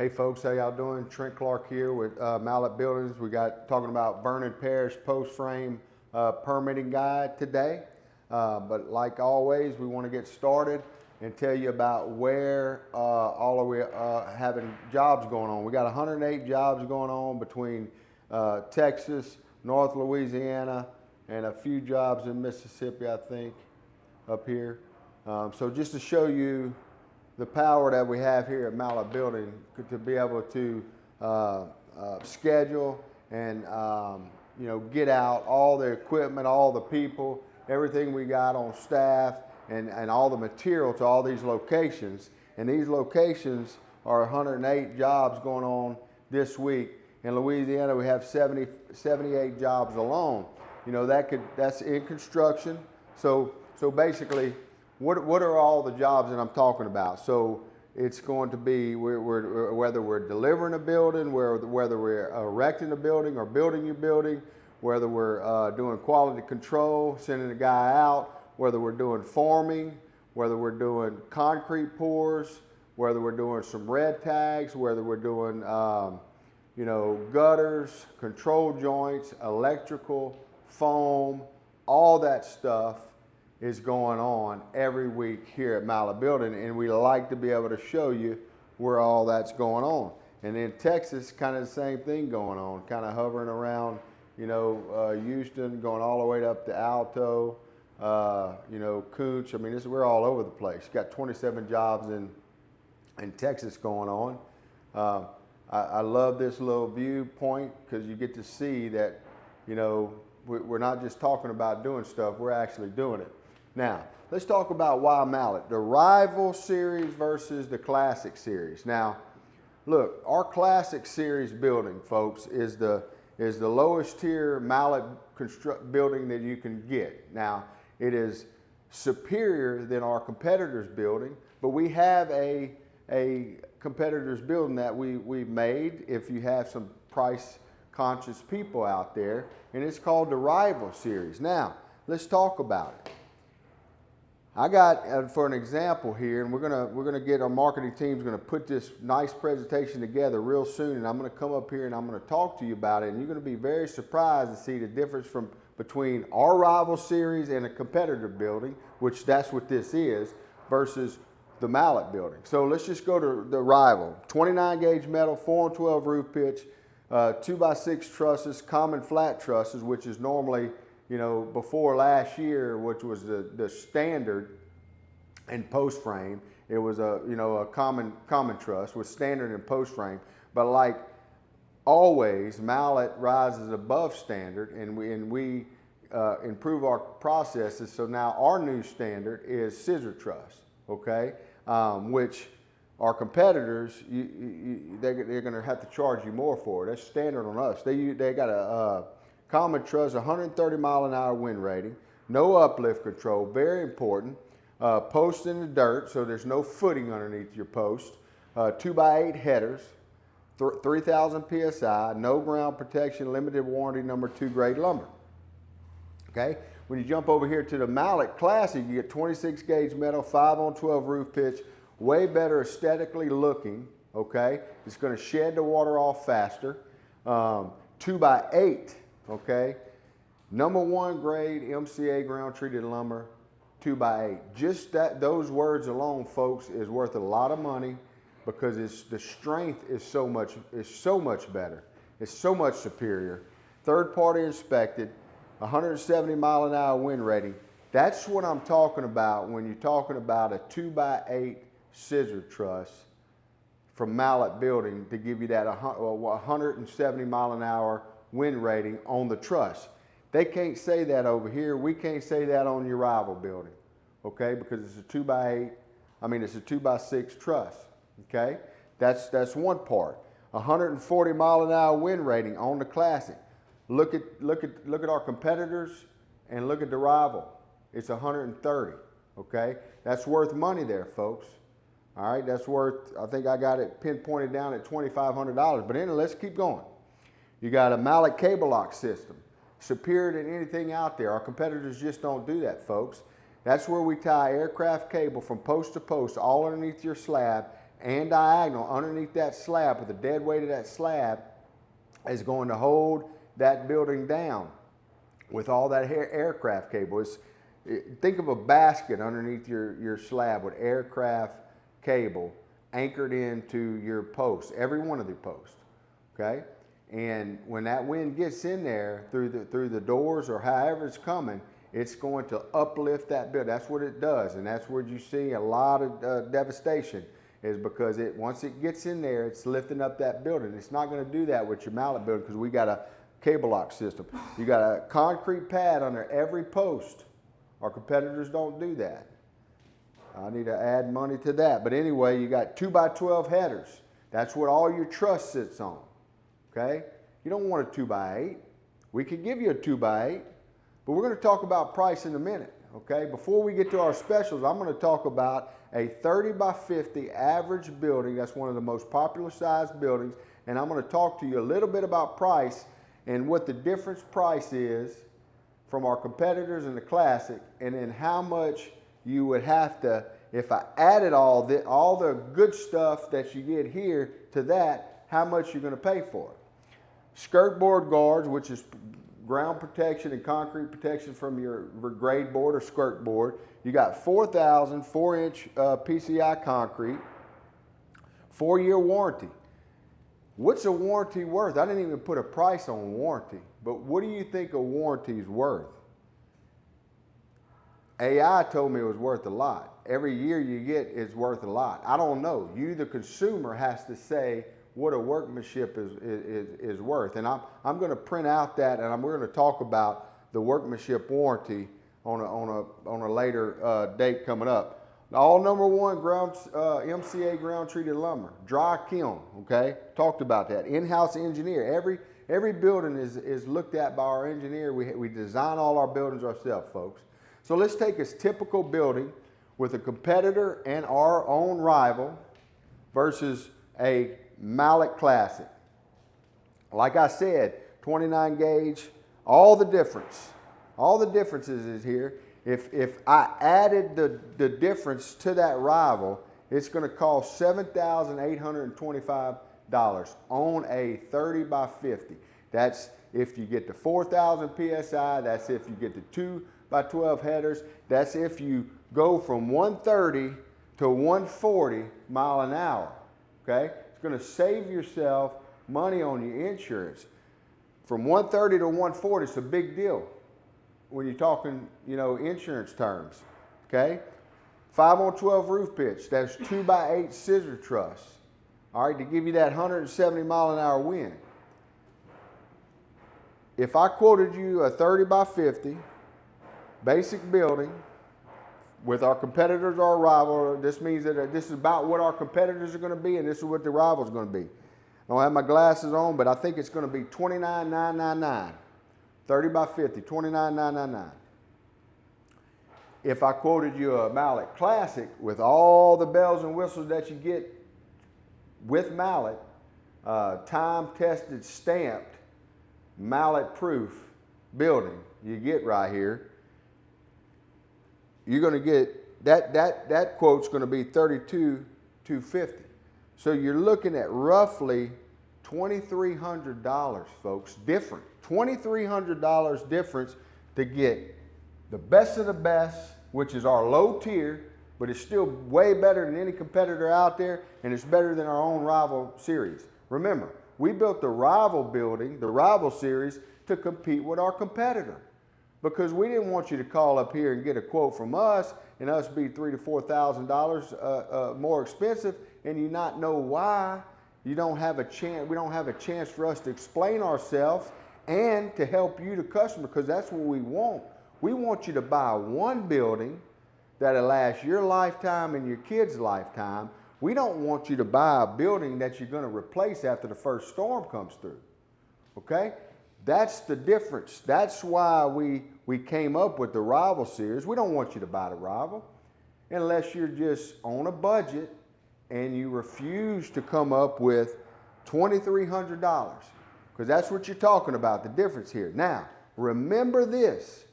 Hey folks, how y'all doing? Trent Clark here with Mallet Buildings. We got talking about Vernon Parish post frame permitting guide today. But like always, we want to get started and tell you about where all of we having jobs going on. We got 108 jobs going on between Texas, North Louisiana, and a few jobs in Mississippi, I think, up here. So just to show you the power that we have here at Mallet Building to be able to schedule and get out all the equipment, all the people, everything we got on staff, and all the material to all these locations. And these locations are 108 jobs going on this week. In Louisiana, we have 78 jobs alone. That's in construction. So basically, what are all the jobs that I'm talking about? So it's going to be whether we're delivering a building, whether we're erecting a building or building a building, whether we're doing quality control, sending a guy out, whether we're doing forming, whether we're doing concrete pours, whether we're doing some red tags, whether we're doing gutters, control joints, electrical, foam, all that stuff is going on every week here at Mallet Building, and we like to be able to show you where all that's going on. And in Texas, kind of the same thing going on, kind of hovering around, Houston, going all the way up to Alto, Cooch. I mean, we're all over the place. Got 27 jobs in Texas going on. I love this little viewpoint because you get to see that, we're not just talking about doing stuff, we're actually doing it. Now, let's talk about why Mallet, the Rival Series versus the Classic Series. Now, look, our Classic Series building, folks, is the lowest tier Mallet building that you can get. Now, it is superior than our competitors' building, but we have a competitor's building that we've made if you have some price conscious people out there, and it's called the Rival Series. Now, let's talk about it. I got, for an example here, and we're gonna get our marketing team's gonna put this nice presentation together real soon, and I'm gonna come up here and I'm gonna talk to you about it, and you're gonna be very surprised to see the difference between our Rival Series and a competitor building, which that's what this is, versus the Mallet building. So let's just go to the Rival. 29 gauge metal, 4 and 12 roof pitch, 2x6 trusses, common flat trusses, which is normally, before last year, which was the standard in post frame. It was a common truss was standard in post frame. But like always, Mallet rises above standard, and we improve our processes. So now our new standard is scissor truss, okay? Which our competitors, they're going to have to charge you more for it. That's standard on us. They got a common truss, 130 mile an hour wind rating, no uplift control, very important. Post in the dirt, so there's no footing underneath your post. 2x8 headers, 3,000 PSI, no ground protection, limited warranty, number 2 grade lumber. Okay, when you jump over here to the Mallet Classic, you get 26 gauge metal, 5 on 12 roof pitch, way better aesthetically looking. Okay, it's going to shed the water off faster. 2x8. Okay, number 1 grade MCA ground treated lumber, 2x8. Just those words alone, folks, is worth a lot of money because the strength is so much better. It's so much superior. Third party inspected, 170 mile an hour wind rating. That's what I'm talking about when you're talking about a 2x8 scissor truss from Mallet Building to give you that 170 mile an hour wind rating on the truss. They can't say that over here. We can't say that on your Rival building, okay? Because it's a 2x8, it's a 2x6 truss, okay? That's one part. 140 mile an hour wind rating on the Classic. Look at our competitors and look at the Rival. It's 130, okay? That's worth money there, folks. All right, that's worth, I think I got it pinpointed down at $2,500, but anyway, let's keep going. You got a Mallet cable lock system, superior than anything out there. Our competitors just don't do that, folks. That's where we tie aircraft cable from post to post all underneath your slab and diagonal underneath that slab, with the dead weight of that slab, is going to hold that building down with all that aircraft cable. Think of a basket underneath your slab with aircraft cable anchored into your posts, every one of the posts, okay? And when that wind gets in there through the doors or however it's coming, it's going to uplift that building. That's what it does, and that's where you see a lot of devastation, is because once it gets in there, it's lifting up that building. It's not going to do that with your mallet building, because we got a cable lock system. You got a concrete pad under every post. Our competitors don't do that. I need to add money to that. But anyway, you got 2x12 headers. That's what all your truss sits on. Okay? You don't want a 2x8. We could give you a 2x8, but we're going to talk about price in a minute. Okay? Before we get to our specials, I'm going to talk about a 30x50 average building. That's one of the most popular size buildings. And I'm going to talk to you a little bit about price and what the difference price is from our competitors in the Classic, and then how much you would have to, if I added all the good stuff that you get here to that, how much you're going to pay for it. Skirt board guards, which is ground protection and concrete protection from your grade board or skirt board. You got 4,000 4-inch PCI concrete, 4-year warranty. What's a warranty worth? I didn't even put a price on warranty, but what do you think a warranty is worth? AI told me it was worth a lot. Every year you get is worth a lot. I don't know. You, the consumer, has to say what a workmanship is worth. And I'm going to print out that, and we're going to talk about the workmanship warranty on a later date coming up. All #1 MCA ground treated lumber, dry kiln. Okay, talked about that. In-house engineer. Every building is looked at by our engineer. We design all our buildings ourselves, folks. So let's take a typical building with a competitor and our own rival versus a mallet Classic. Like I said, 29 gauge, all the differences is here. If I added the difference to that rival, it's going to cost $7,825 on a 30x50. That's if you get the 4,000 PSI, that's if you get the 2x12 headers, that's if you go from 130 to 140 mile an hour, okay? It's going to save yourself money on your insurance. From 130 to 140, it's a big deal when you're talking, insurance terms, okay? 5-on-12 roof pitch, that's 2x8 scissor truss, all right, to give you that 170 mile an hour wind. If I quoted you a 30x50 basic building with our competitors or rival, this means that this is about what our competitors are going to be, and this is what the rival is going to be. I don't have my glasses on, but I think it's going to be $29,999. 30x50, $29,999. If I quoted you a mallet Classic with all the bells and whistles that you get with mallet, time-tested, stamped, mallet-proof building you get right here, you're going to get, that quote's going to be $32,250. So you're looking at roughly $2,300, folks, different. $2,300 difference to get the best of the best, which is our low tier, but it's still way better than any competitor out there, and it's better than our own rival series. Remember, we built the rival building, the rival series, to compete with our competitor, because we didn't want you to call up here and get a quote from us and us be $3,000 to $4,000 more expensive, and you not know why. You don't have a chance. We don't have a chance for us to explain ourselves and to help you, the customer, because that's what we want. We want you to buy one building that'll last your lifetime and your kids' lifetime. We don't want you to buy a building that you're going to replace after the first storm comes through. Okay? That's the difference. That's why we came up with the rival series. We don't want you to buy the rival unless you're just on a budget and you refuse to come up with $2,300, because that's what you're talking about, the difference here. Now, remember this.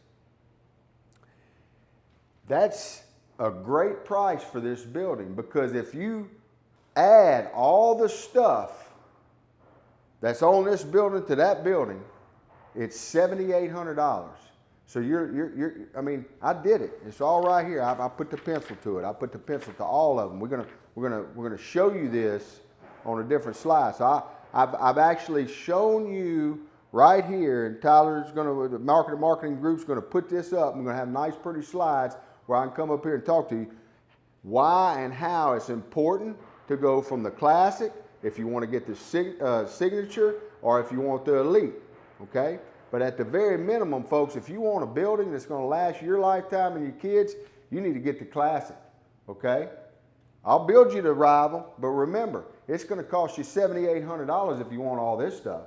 That's a great price for this building, because if you add all the stuff that's on this building to that building, it's $7,800. So I mean, I did it. It's all right here. I put the pencil to it. I put the pencil to all of them. We're gonna show you this on a different slide. So I've actually shown you right here, and Tyler's the marketing group's gonna put this up. I'm gonna have nice, pretty slides where I can come up here and talk to you why and how it's important to go from the classic, if you want to get the signature, or if you want the elite, okay? But at the very minimum, folks, if you want a building that's going to last your lifetime and your kids, you need to get the classic, okay? I'll build you the rival, but remember, it's going to cost you $7,800 if you want all this stuff.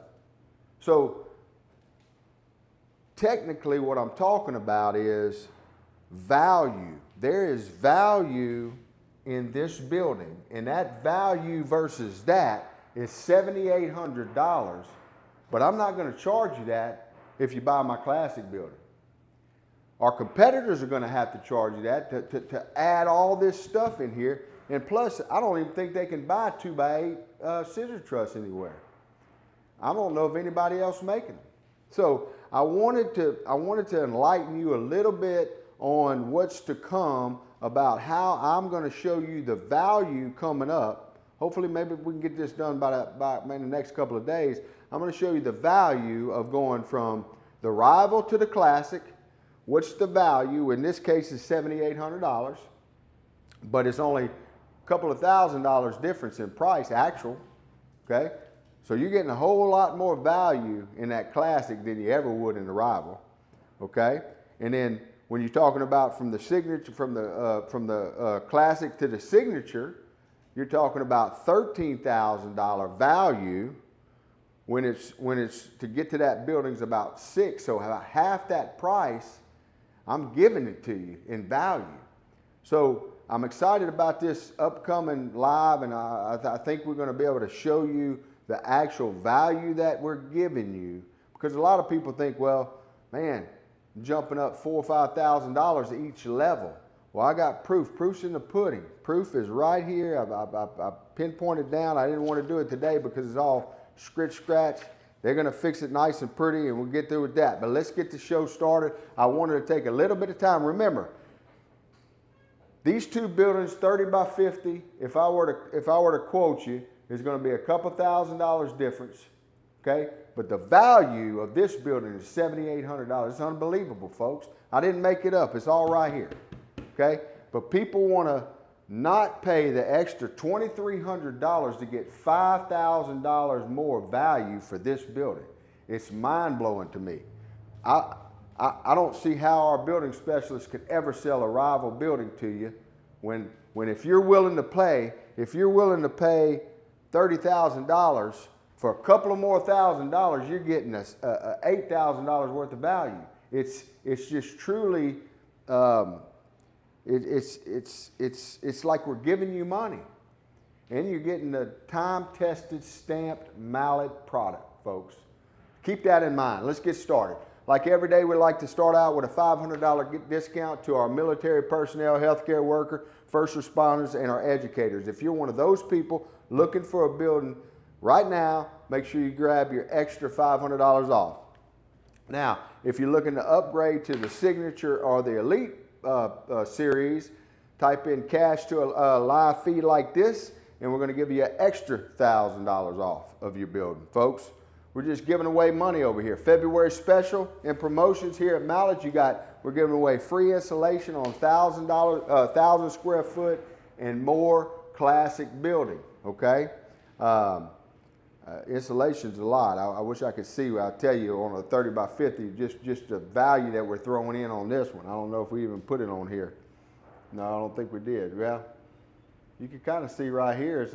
So technically what I'm talking about is value. There is value in this building, and that value versus that is $7,800, but I'm not going to charge you that if you buy my classic building. Our competitors are going to have to charge you that to add all this stuff in here, and plus I don't even think they can buy 2x8 scissor truss anywhere. I don't know of anybody else making them. So I wanted to enlighten you a little bit on what's to come about how I'm going to show you the value coming up. Hopefully maybe we can get this done by the next couple of days. I'm going to show you the value of going from the rival to the classic. What's the value? In this case it's $7,800, but it's only a couple of $1,000s difference in price actual, okay? So you're getting a whole lot more value in that classic than you ever would in the rival, okay? And then when you're talking about from the signature, from the classic to the signature, you're talking about $13,000 value. When it's to get to that building's about $6,000, so about half that price, I'm giving it to you in value. So I'm excited about this upcoming live, and I think we're going to be able to show you the actual value that we're giving you, because a lot of people think, well, man, jumping up $4,000 or $5,000 each level. Well, I got proof. Proof's in the pudding. Proof is right here. I pinpointed down. I didn't want to do it today because it's all scratch. They're going to fix it nice and pretty, and we'll get through with that. But let's get the show started. I wanted to take a little bit of time. Remember, these two buildings, 30 by 50, if I were to quote you, is going to be a couple $1,000s difference, okay? But the value of this building is $7,800. It's unbelievable, folks. I didn't make it up. It's all right here, okay? But people want to not pay the extra $2,300 to get $5,000 more value for this building. It's mind-blowing to me. I don't see how our building specialists could ever sell a rival building to you when if you're willing to pay $30,000 for a couple of more $1,000, you're getting $8,000 worth of value. It's just truly it's like we're giving you money, and you're getting the time-tested, stamped mallet product, folks. Keep that in mind. Let's get started. Like every day, we like to start out with a $500 discount to our military personnel, healthcare worker, first responders, and our educators. If you're one of those people looking for a building right now, make sure you grab your extra $500 off. Now, if you're looking to upgrade to the Signature or the Elite series, type in cash to a live feed like this, and we're going to give you an extra $1,000 off of your building, folks. We're just giving away money over here. February special and promotions here at Mallet. We're giving away free installation on $1,000 square foot and more classic building. Okay, installation's a lot. I wish I could see. I'll tell you on a 30 by 50, just the value that we're throwing in on this one. I don't know if we even put it on here. No, I don't think we did. Well, you can kind of see right here. It's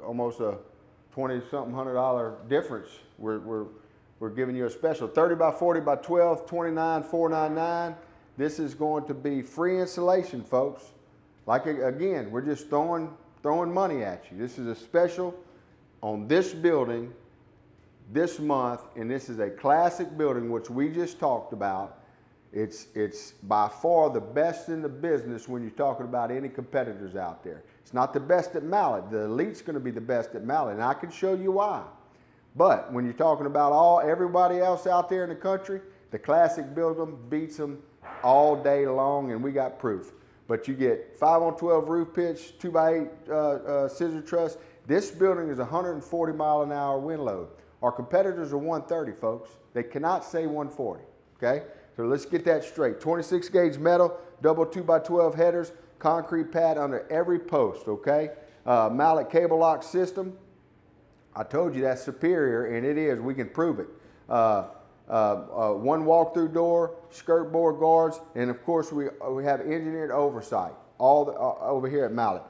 almost a $20-something $100 difference. We're giving you a special 30 by 40 by 12, $29,499. This is going to be free installation, folks. Like again, we're just throwing money at you. This is a special on this building this month, and this is a classic building which we just talked about. It's by far the best in the business when you're talking about any competitors out there. It's not the best at mallet. The Elite's going to be the best at mallet, and I can show you why. But when you're talking about everybody else out there in the country, the Classic builds them, beats them all day long, and we got proof. But you get 5-on-12 roof pitch, 2x8 scissor truss. This building is 140 mile an hour wind load. Our competitors are 130, folks. They cannot say 140, okay? So let's get that straight. 26 gauge metal, double 2x12 headers, concrete pad under every post, okay? Mallet cable lock system. I told you that's superior, and it is. We can prove it. One walk-through door, skirt board guards, and of course we have engineered oversight all over here at Mallet.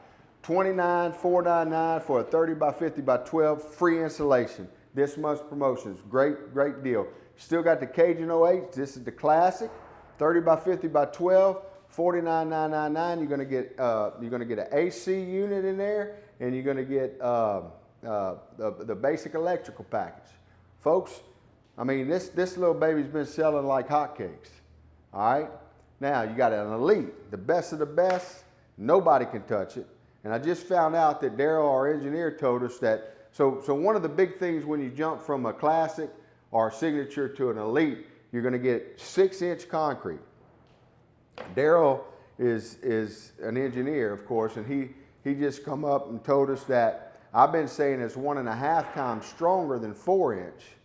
$29,499 for a 30x50x12 free installation. This month's promotions, great deal. Still got the Cajun 08. This is the Classic, 30x50x12, $49,999. You're gonna get an AC unit in there, and you're gonna get the basic electrical package, folks. I mean, this little baby's been selling like hotcakes. All right. Now you got an Elite, the best of the best. Nobody can touch it. And I just found out that Daryl, our engineer, told us that. So one of the big things when you jump from a Classic or Signature to an Elite, you're going to get 6-inch concrete. Daryl is an engineer, of course, and he just come up and told us that I've been saying it's 1.5 times stronger than 4-inch,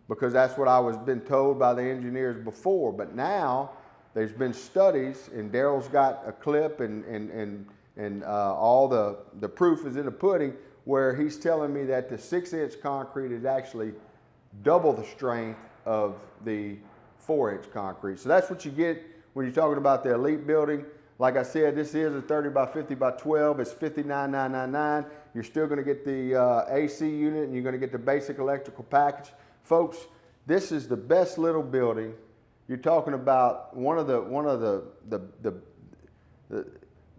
because that's what I was been told by the engineers before. But now there's been studies, and Daryl's got a clip, and all the proof is in the pudding, where he's telling me that the 6-inch concrete is actually double the strength of the 4-inch concrete. So that's what you get when you're talking about the Elite building. Like I said, this is a 30x50x12. It's $59,999. You're still going to get the AC unit, and you're going to get the basic electrical package. Folks, this is the best little building. You're talking about one of the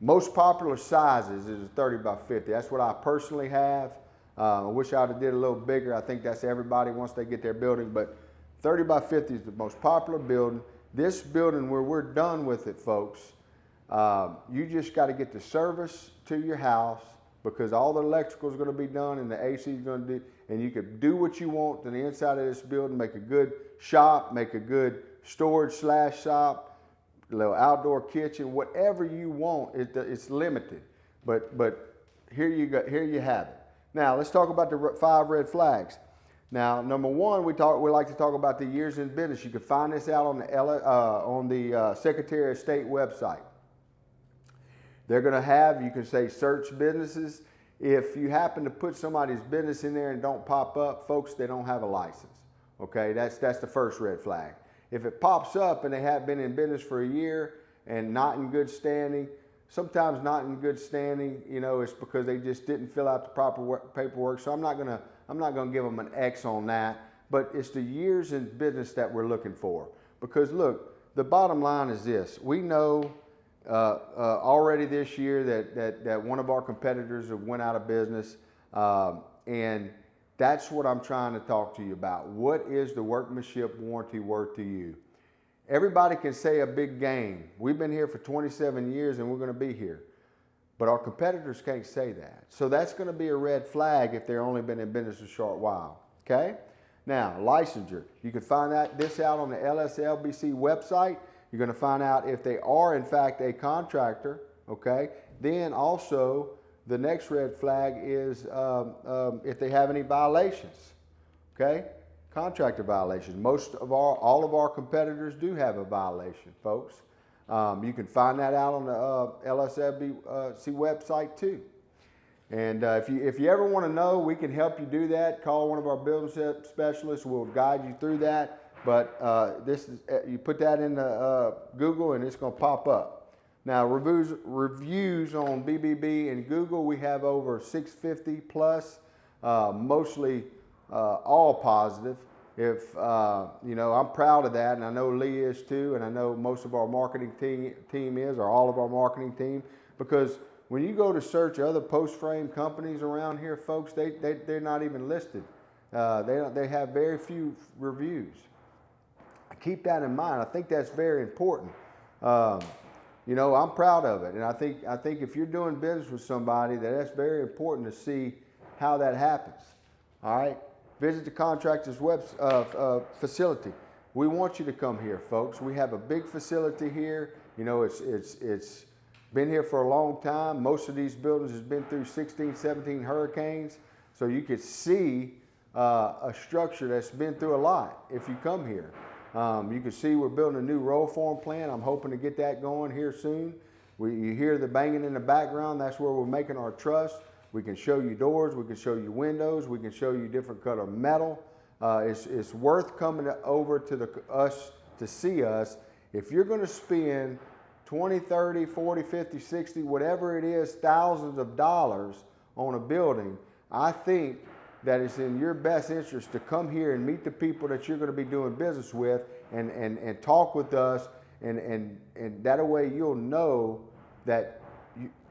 most popular sizes is a 30x50. That's what I personally have. I wish I'd have did a little bigger. I think that's everybody once they get their building, but 30x50 is the most popular building. This building, where we're done with it, folks, you just got to get the service to your house, because all the electrical is going to be done and the AC is going to do, and you can do what you want to the inside of this building, make a good shop, make a good storage/shop, a little outdoor kitchen, whatever you want. It's limited, but here you go. Here you have it. Now let's talk about the 5 red flags. Now, number one, we like to talk about the years in business. You can find this out on the Secretary of State website. They're going to have, you can say, search businesses. If you happen to put somebody's business in there and don't pop up, folks, they don't have a license. Okay, that's the first red flag. If it pops up and they have been in business for a year and not in good standing, sometimes not in good standing, you know, it's because they just didn't fill out the proper paperwork. So I'm not gonna give them an X on that, but it's the years in business that we're looking for. Because look, the bottom line is this: we know already this year that one of our competitors have went out of business, and that's what I'm trying to talk to you about. What is the workmanship warranty worth to you? Everybody can say a big game. We've been here for 27 years and we're going to be here. But our competitors can't say that. So that's going to be a red flag if they've only been in business a short while. Okay? Now, licensure. You can find this out on the LSLBC website. You're going to find out if they are, in fact, a contractor. Okay? Then also, the next red flag is if they have any violations. Okay? Contractor violations. All of our competitors do have a violation, folks. You can find that out on the LSLBC website too. And if you ever want to know, we can help you do that. Call one of our building specialists. We'll guide you through that. But you put that in Google and it's going to pop up. Now, reviews on BBB and Google, we have over 650 plus, mostly all positive. I'm proud of that, and I know Lee is too, and I know most of our marketing team is, or all of our marketing team, because when you go to search other post frame companies around here, folks, they're not even listed. They have very few reviews. Keep that in mind. I think that's very important. You know, I'm proud of it, and I think if you're doing business with somebody, that's very important to see how that happens. All right, visit the contractor's facility. We want you to come here, folks. We have a big facility here. You know, it's been here for a long time. Most of these buildings has been through 16, 17 hurricanes, so you could see a structure that's been through a lot if you come here. You can see we're building a new roll form plant. I'm hoping to get that going here soon. You hear the banging in the background. That's where we're making our truss. We can show you doors. We can show you windows. We can show you different color metal. It's worth coming over to us to see us. If you're going to spend 20, 30, 40, 50, 60, whatever it is, thousands of dollars on a building, I think that it's in your best interest to come here and meet the people that you're going to be doing business with and talk with us, and that way you'll know that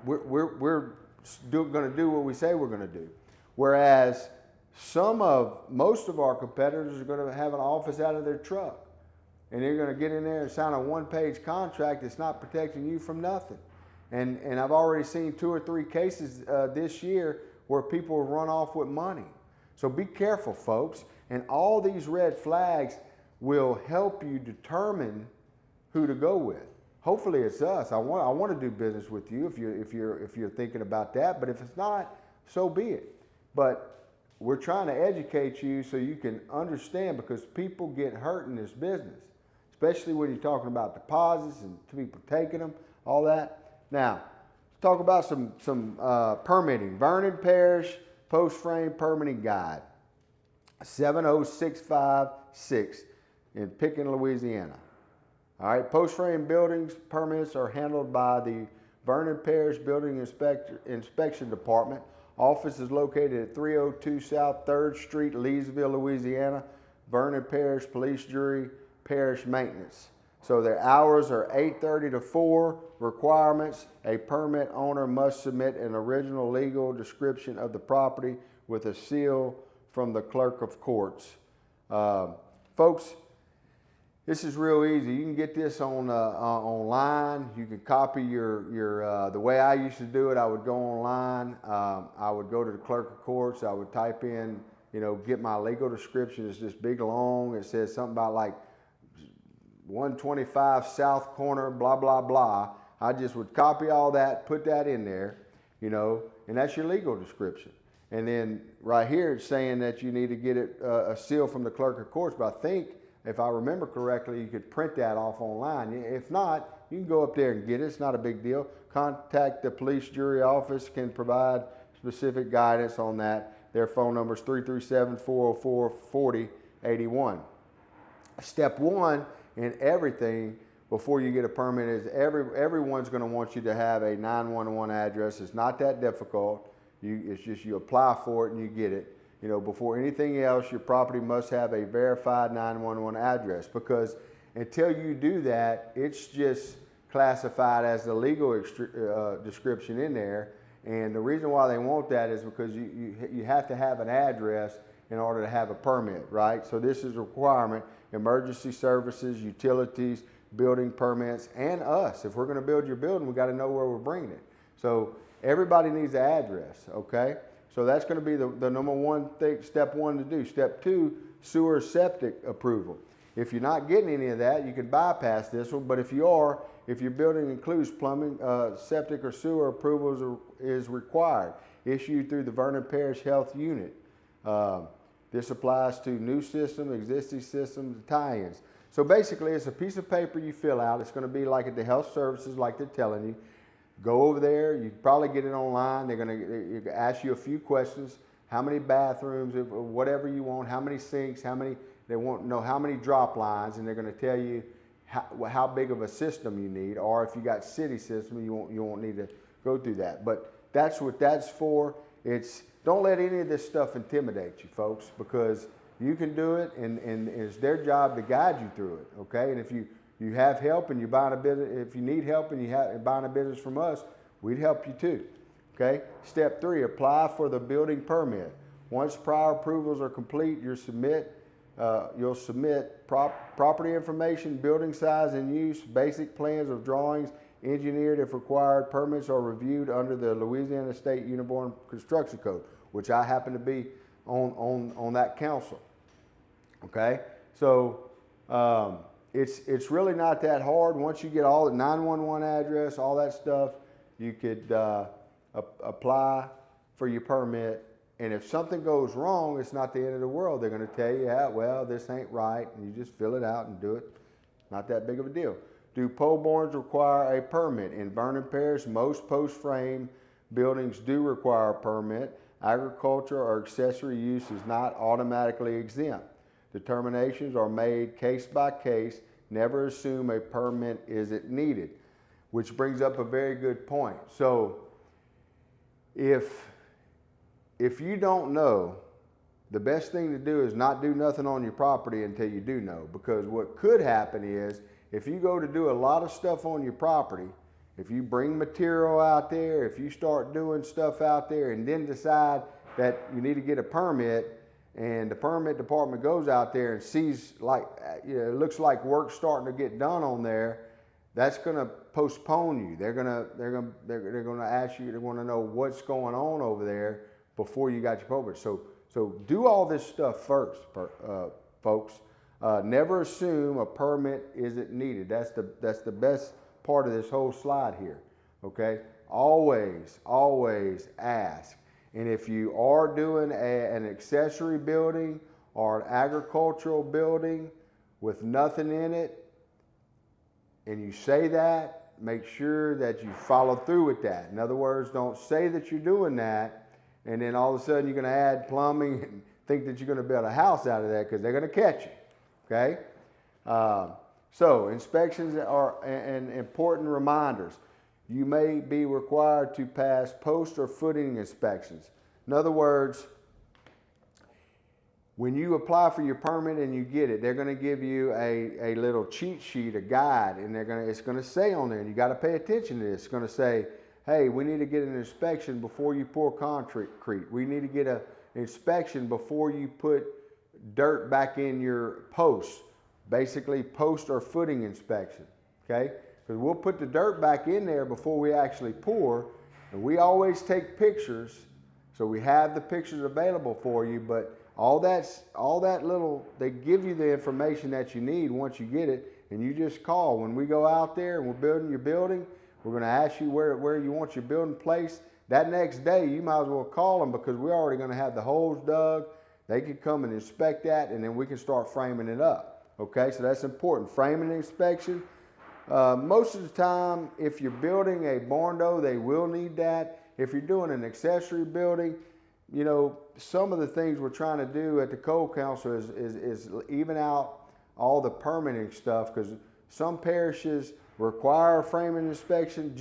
we're going to do what we say we're going to do. Whereas most of our competitors are going to have an office out of their truck, and they're going to get in there and sign a one-page contract that's not protecting you from nothing. And I've already seen 2 or 3 cases this year where people run off with money. So be careful, folks, and all these red flags will help you determine who to go with. Hopefully it's us. I want to do business with you if you're thinking about that, but if it's not, so be it. But we're trying to educate you so you can understand, because people get hurt in this business, especially when you're talking about deposits and people taking them, all that. Now, let's talk about some permitting. Vernon Parish Post-Frame Permitting Guide, 70656 in Pitkin, Louisiana. All right, post-frame buildings permits are handled by the Vernon Parish Building Inspection Department. Office is located at 302 South 3rd Street, Leesville, Louisiana. Vernon Parish Police Jury Parish Maintenance. So their hours are 8:30 to 4. Requirements: a permit owner must submit an original legal description of the property with a seal from the clerk of courts. Folks, this is real easy. You can get this on online. You can copy your the way I used to do it. I would go online. I would go to the clerk of courts. I would type in, get my legal description. It's this big long. It says something about like 125 South Corner, blah, blah, blah. I just would copy all that, put that in there, and that's your legal description. And then right here, it's saying that you need to get it a seal from the clerk of courts. But I think, if I remember correctly, you could print that off online. If not, you can go up there and get it. It's not a big deal. Contact the police jury office, can provide specific guidance on that. Their phone number is 337-404-4081. Step 1 in everything before you get a permit is everyone's going to want you to have a 911 address. It's not that difficult. It's just you apply for it and you get it. Before anything else, your property must have a verified 911 address, because until you do that, it's just classified as the legal description in there. And the reason why they want that is because you have to have an address in order to have a permit, right? So this is a requirement. Emergency services, utilities, building permits, and us. If we're going to build your building, we got to know where we're bringing it. So everybody needs an address, okay? So that's going to be the number one thing, step 1 to do. Step 2, sewer septic approval. If you're not getting any of that, you can bypass this one. But if your building includes plumbing, septic or sewer approvals is required. Issued through the Vernon Parish Health Unit. This applies to new systems, existing systems, tie-ins. So basically, it's a piece of paper you fill out. It's going to be like at the health services, like they're telling you. Go over there. You can probably get it online. They're going to ask you a few questions. How many bathrooms, whatever you want, how many sinks, they want to know how many drop lines, and they're going to tell you how big of a system you need, or if you got city system, you won't need to go through that. But that's what that's for. Don't let any of this stuff intimidate you, folks, because you can do it, and it's their job to guide you through it, okay? And if you have help and you're buying a business, if you need help and you're buying a business from us, we'd help you too, okay? Step 3, apply for the building permit. Once prior approvals are complete, you submit you'll submit property information, building size and use, basic plans of drawings, engineered if required. Permits are reviewed under the Louisiana State Uniform Construction Code, which I happen to be on that council. Okay, so it's really not that hard. Once you get all the 911 address, all that stuff, you could apply for your permit. And if something goes wrong, it's not the end of the world. They're going to tell you, yeah, well, this ain't right, and you just fill it out and do it. Not that big of a deal. Do pole barns require a permit? In Vernon Parish, most post frame buildings do require a permit. Agriculture or accessory use is not automatically exempt. Determinations are made case by case. Never assume a permit isn't needed, which brings up a very good point. So if you don't know, the best thing to do is not do nothing on your property until you do know, because what could happen is if you go to do a lot of stuff on your property, if you bring material out there, if you start doing stuff out there and then decide that you need to get a permit, and the permit department goes out there and sees like, it looks like work's starting to get done on there, that's going to postpone you. They're going to ask you, they want to know what's going on over there before you got your permit. So do all this stuff first, folks. Never assume a permit isn't needed. That's the best part of this whole slide here. Okay, always ask. And if you are doing an accessory building or an agricultural building with nothing in it, and you say that, make sure that you follow through with that. In other words, don't say that you're doing that, and then all of a sudden you're going to add plumbing and think that you're going to build a house out of that, because they're going to catch you. Okay? So inspections are important reminders. You may be required to pass post or footing inspections. In other words, when you apply for your permit and you get it, they're going to give you a little cheat sheet, a guide, and it's going to say on there, and you got to pay attention to this. It's going to say, hey, we need to get an inspection before you pour concrete. We need to get an inspection before you put dirt back in your posts. Basically, post or footing inspection. Okay? Because we'll put the dirt back in there before we actually pour, and we always take pictures, so we have the pictures available for you. But all that little, they give you the information that you need once you get it, and you just call. When we go out there and we're building your building, we're going to ask you where you want your building placed. That next day, you might as well call them, because we're already going to have the holes dug. They can come and inspect that, and then we can start framing it up. Okay, so that's important. Framing inspection. Most of the time, if you're building a barn door, they will need that. If you're doing an accessory building, you know, some of the things we're trying to do at the Code Council is even out all the permitting stuff, because some parishes require a framing inspection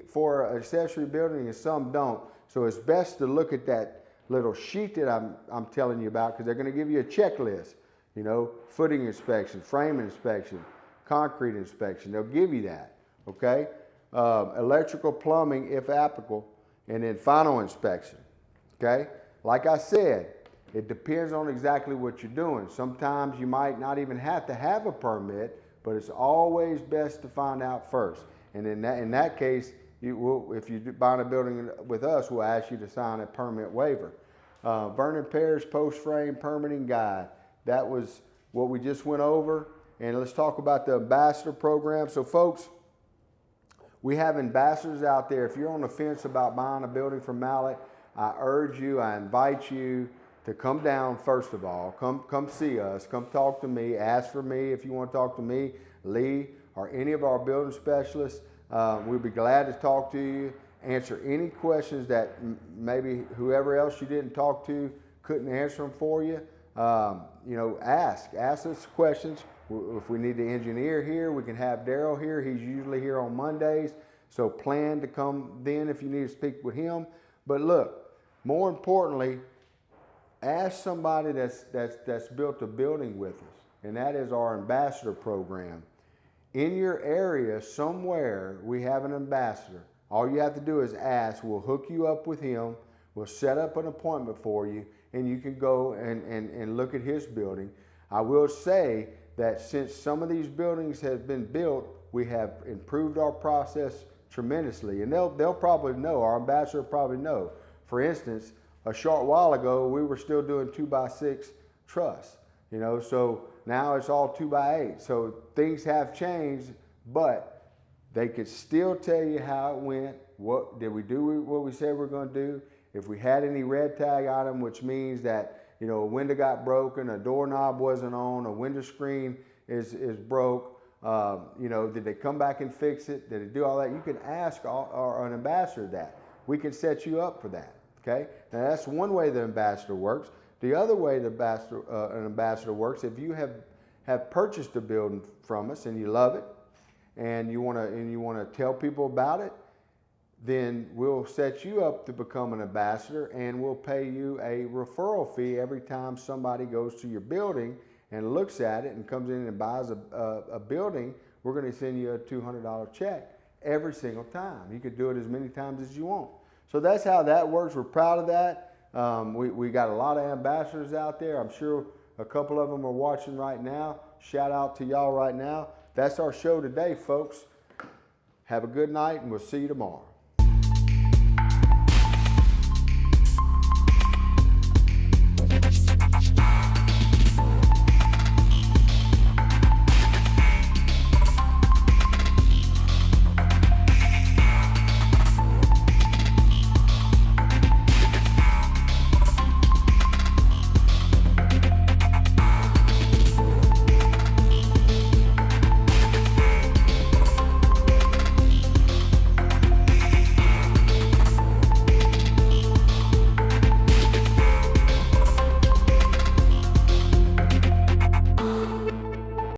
for an accessory building and some don't. So it's best to look at that little sheet that I'm telling you about, because they're going to give you a checklist. You know, footing inspection, frame inspection, concrete inspection. They'll give you that, okay? Electrical, plumbing, if applicable, and then final inspection, okay? Like I said, it depends on exactly what you're doing. Sometimes you might not even have to have a permit, but it's always best to find out first. And in that case, if you're buying a building with us, we'll ask you to sign a permit waiver. Vernon Parish Post Frame Permitting Guide. That was what we just went over. And let's talk about the ambassador program. So folks, we have ambassadors out there. If you're on the fence about buying a building from Mallet, I invite you to come down first of all. Come see us. Come talk to me. Ask for me if you want to talk to me, Lee, or any of our building specialists. We'd be glad to talk to you, answer any questions that maybe whoever else you didn't talk to couldn't answer them for you. You know, ask us questions. If we need to engineer here, we can have Daryl here. He's usually here on Mondays, so plan to come then if you need to speak with him. But look, more importantly, ask somebody that's built a building with us, and that is our ambassador program. In your area somewhere, we have an ambassador. All you have to do is ask. We'll hook you up with him. We'll set up an appointment for you, and you can go and look at his building. I will say that since some of these buildings have been built, we have improved our process tremendously, and they'll probably know, our ambassador will probably know. For instance, a short while ago, we were still doing 2x6 truss, you know, so now it's all 2x8. So things have changed, but they could still tell you how it went. What did we do? What we said we're going to do? If we had any red tag item, which means that, you know, a window got broken, a doorknob wasn't on, a window screen is broke. You know, did they come back and fix it? Did they do all that? You can ask an ambassador that. We can set you up for that. Okay. Now that's one way the ambassador works. The other way the an ambassador works, if you have purchased a building from us and you love it, and you want to tell people about it, then we'll set you up to become an ambassador, and we'll pay you a referral fee every time somebody goes to your building and looks at it and comes in and buys a building. We're going to send you a $200 check every single time. You could do it as many times as you want. So that's how that works. We're proud of that. We got a lot of ambassadors out there. I'm sure a couple of them are watching right now. Shout out to y'all right now. That's our show today, folks. Have a good night, and we'll see you tomorrow.